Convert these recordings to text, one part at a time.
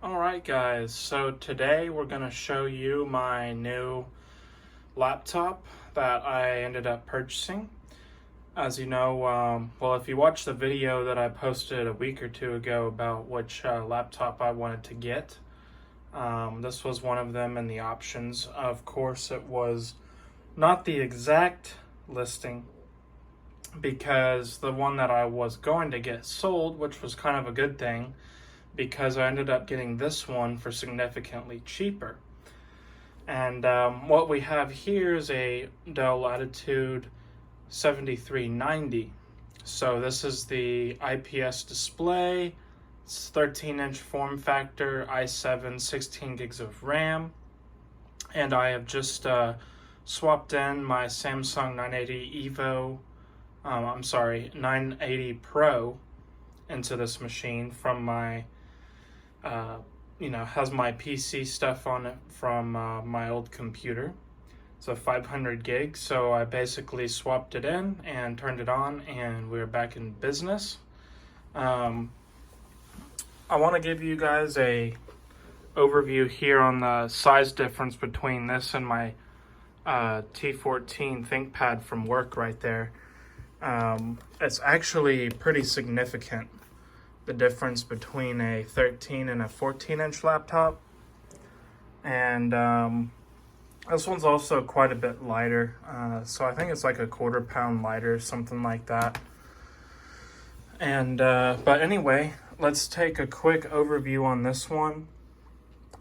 Alright guys, so today we're going to show you my new laptop that I ended up purchasing. As you know, well, if you watched the video that I posted a week or two ago about which laptop I wanted to get, this was one of them in the options. Of course, it was not the exact listing because the one that I was going to get sold, which was kind of a good thing, because I ended up getting this one for significantly cheaper. And what we have here is a Dell Latitude 7390. So this is the IPS display. It's 13-inch form factor, i7, 16 gigs of RAM. And I have just swapped in my Samsung 980 EVO, 980 Pro into this machine from my has my PC stuff on it from my old computer. It's a 500 gig, so I basically swapped it in and turned it on, and we're back in business. I want to give you guys a overview here on the size difference between this and my T14 ThinkPad from work right there. It's actually pretty significant, the difference between a 13 and a 14-inch laptop. And this one's also quite a bit lighter, so I think it's like a quarter pound lighter, something like that. And but anyway, let's take a quick overview on this one.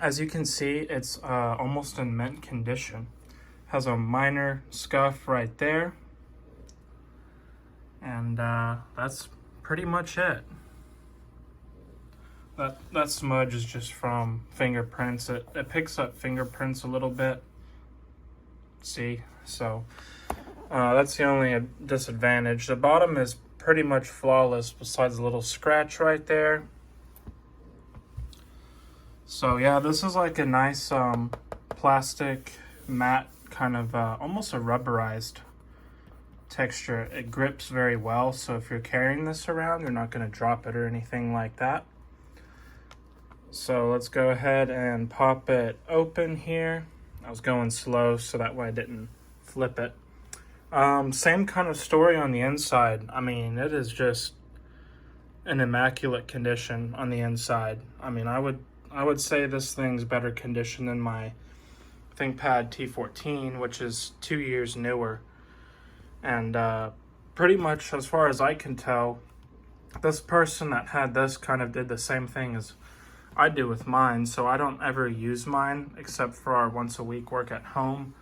As you can see, it's almost in mint condition. Has a minor scuff right there, and that's pretty much it. That smudge is just from fingerprints. It picks up fingerprints a little bit. See? So that's the only disadvantage. The bottom is pretty much flawless besides a little scratch right there. So yeah, this is like a nice plastic matte kind of almost a rubberized texture. It grips very well, so if you're carrying this around, you're not going to drop it or anything like that. So let's go ahead and pop it open here. I was going slow so that way I didn't flip it. Same kind of story on the inside. I mean, it is just an immaculate condition on the inside. I mean, I would say this thing's better condition than my ThinkPad T14, which is 2 years newer. And pretty much, as far as I can tell, this person that had this kind of did the same thing as I do with mine. So I don't ever use mine except for our once a week work at home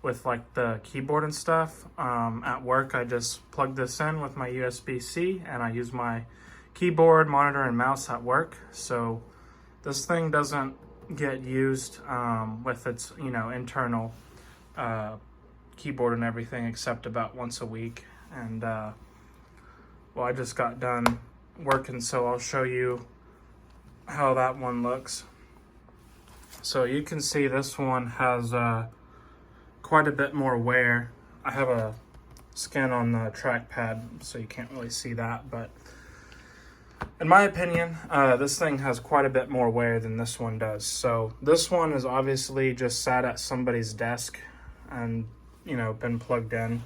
with like the keyboard and stuff. At work, I just plug this in with my USB-C and I use my keyboard, monitor, and mouse at work. So this thing doesn't get used with its internal keyboard and everything except about once a week. And well, I just got done working, so I'll show you how that one looks. So you can see this one has quite a bit more wear. I have a skin on the trackpad, so you can't really see that, but in my opinion, this thing has quite a bit more wear than this one does. So this one is obviously just sat at somebody's desk and been plugged in.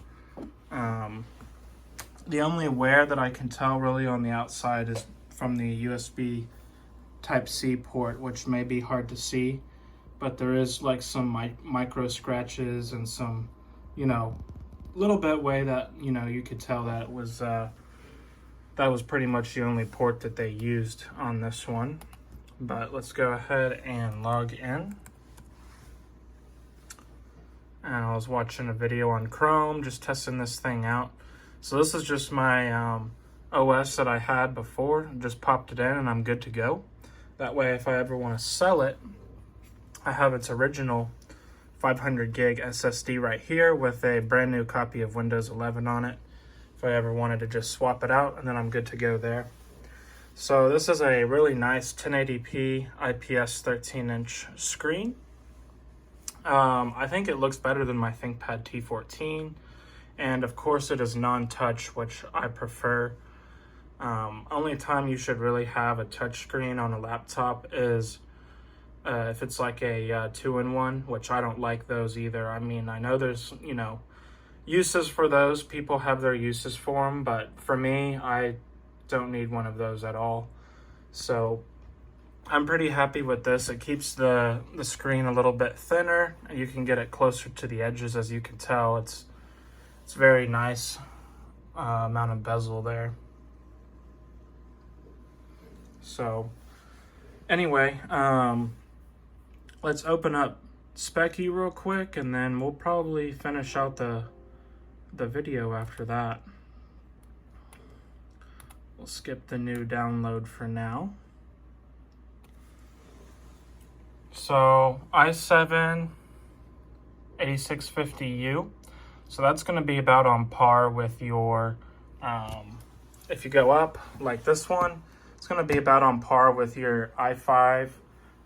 The only wear that I can tell really on the outside is from the USB Type-C port, which may be hard to see, but there is like some micro scratches and some little bit way that you could tell that it was that was pretty much the only port that they used on this one. But let's go ahead and log in. And I was watching a video on Chrome, just testing this thing out. So this is just my OS that I had before. Just popped it in and I'm good to go. That way, if I ever want to sell it, I have its original 500 gig SSD right here with a brand new copy of Windows 11 on it. If I ever wanted to just swap it out, and then I'm good to go there. So this is a really nice 1080p IPS 13-inch screen. I think it looks better than my ThinkPad T14. And of course it is non-touch, which I prefer. Only time you should really have a touch screen on a laptop is if it's like a 2-in-1, which I don't like those either. I mean, I know there's, uses for those. People have their uses for them, but for me, I don't need one of those at all. So I'm pretty happy with this. It keeps the screen a little bit thinner. You can get it closer to the edges. As you can tell, it's very nice amount of bezel there. So anyway, let's open up Specky real quick, and then we'll probably finish out the video after that. We'll skip the new download for now. So i7 8650U. So that's going to be about on par with your, if you go up like this one, it's going to be about on par with your i5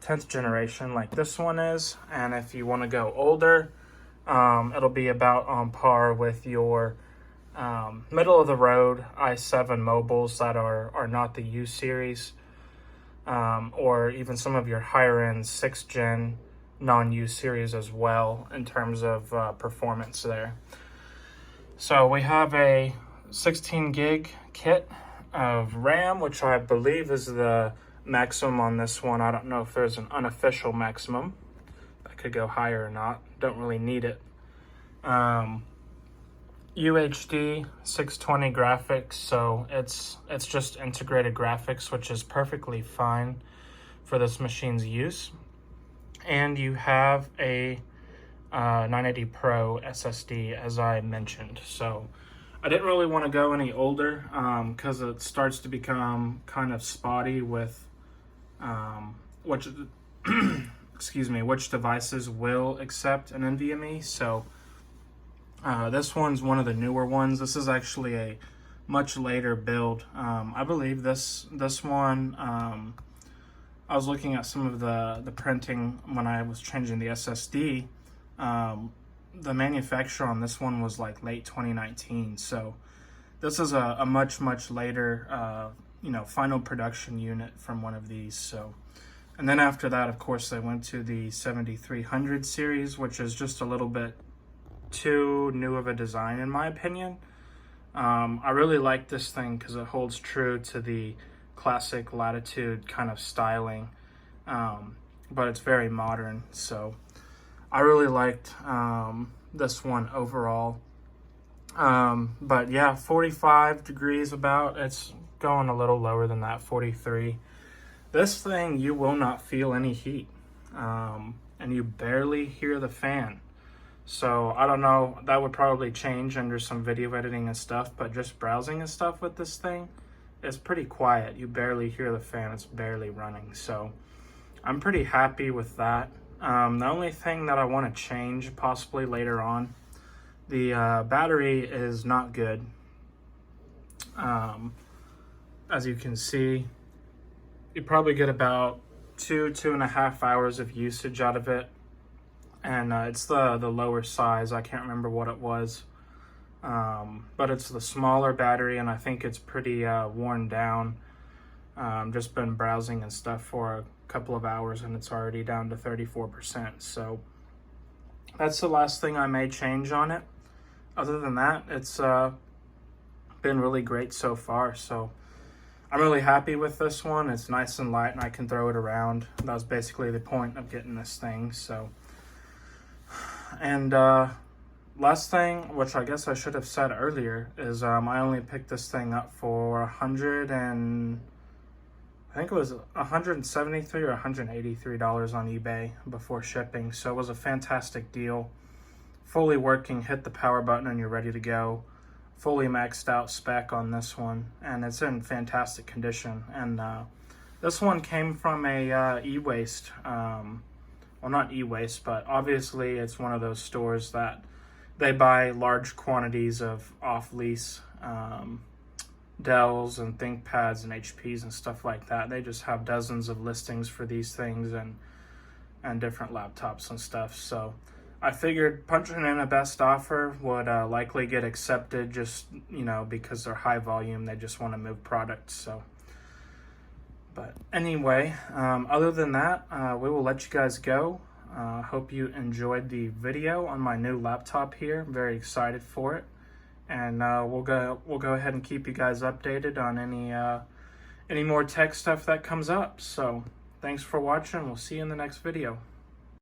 10th generation like this one is. And if you want to go older, it'll be about on par with your middle of the road i7 mobiles that are not the U series, or even some of your higher end 6th gen non-U series as well in terms of performance there. So we have a 16 gig kit of RAM, which I believe is the maximum on this one. I don't know if there's an unofficial maximum. That could go higher or not. Don't really need it. UHD 620 graphics, so it's just integrated graphics, which is perfectly fine for this machine's use. And you have a 980 Pro SSD, as I mentioned. So I didn't really want to go any older because it starts to become kind of spotty with which excuse me, which devices will accept an NVMe. So this one's one of the newer ones. This is actually a much later build. I believe this one, I was looking at some of the printing when I was changing the SSD. The manufacturer on this one was like late 2019. So this is a much later, final production unit from one of these. So, and then after that, of course, they went to the 7300 series, which is just a little bit too new of a design in my opinion. I really like this thing because it holds true to the classic Latitude kind of styling, but it's very modern. So I really liked this one overall. But yeah, 45 degrees about. It's going a little lower than that, 43. This thing, you will not feel any heat, and you barely hear the fan. So I don't know, that would probably change under some video editing and stuff, but just browsing and stuff with this thing, it's pretty quiet. You barely hear the fan, it's barely running. So I'm pretty happy with that. The only thing that I want to change possibly later on, the battery is not good. As you can see, you probably get about 2.5 hours of usage out of it. And it's the lower size. I can't remember what it was. But it's the smaller battery, and I think it's pretty worn down. Just been browsing and stuff for a couple of hours, and it's already down to 34%. So that's the last thing I may change on it. Other than that, it's been really great so far. So I'm really happy with this one. It's nice and light, and I can throw it around. That was basically the point of getting this thing. So, and last thing, which I guess I should have said earlier, is I only picked this thing up for $173 or $183 on eBay before shipping. So it was a fantastic deal. Fully working, hit the power button and you're ready to go. Fully maxed out spec on this one, and it's in fantastic condition. And this one came from a e-waste, well, not e-waste, but obviously it's one of those stores that they buy large quantities of off-lease Dells and ThinkPads and HPs and stuff like that. They just have dozens of listings for these things and different laptops and stuff. So I figured punching in a best offer would likely get accepted, just, because they're high volume. They just want to move products. So, But anyway, other than that, we will let you guys go. Hope you enjoyed the video on my new laptop here. I'm very excited for it, and we'll go ahead and keep you guys updated on any more tech stuff that comes up. So thanks for watching. We'll see you in the next video.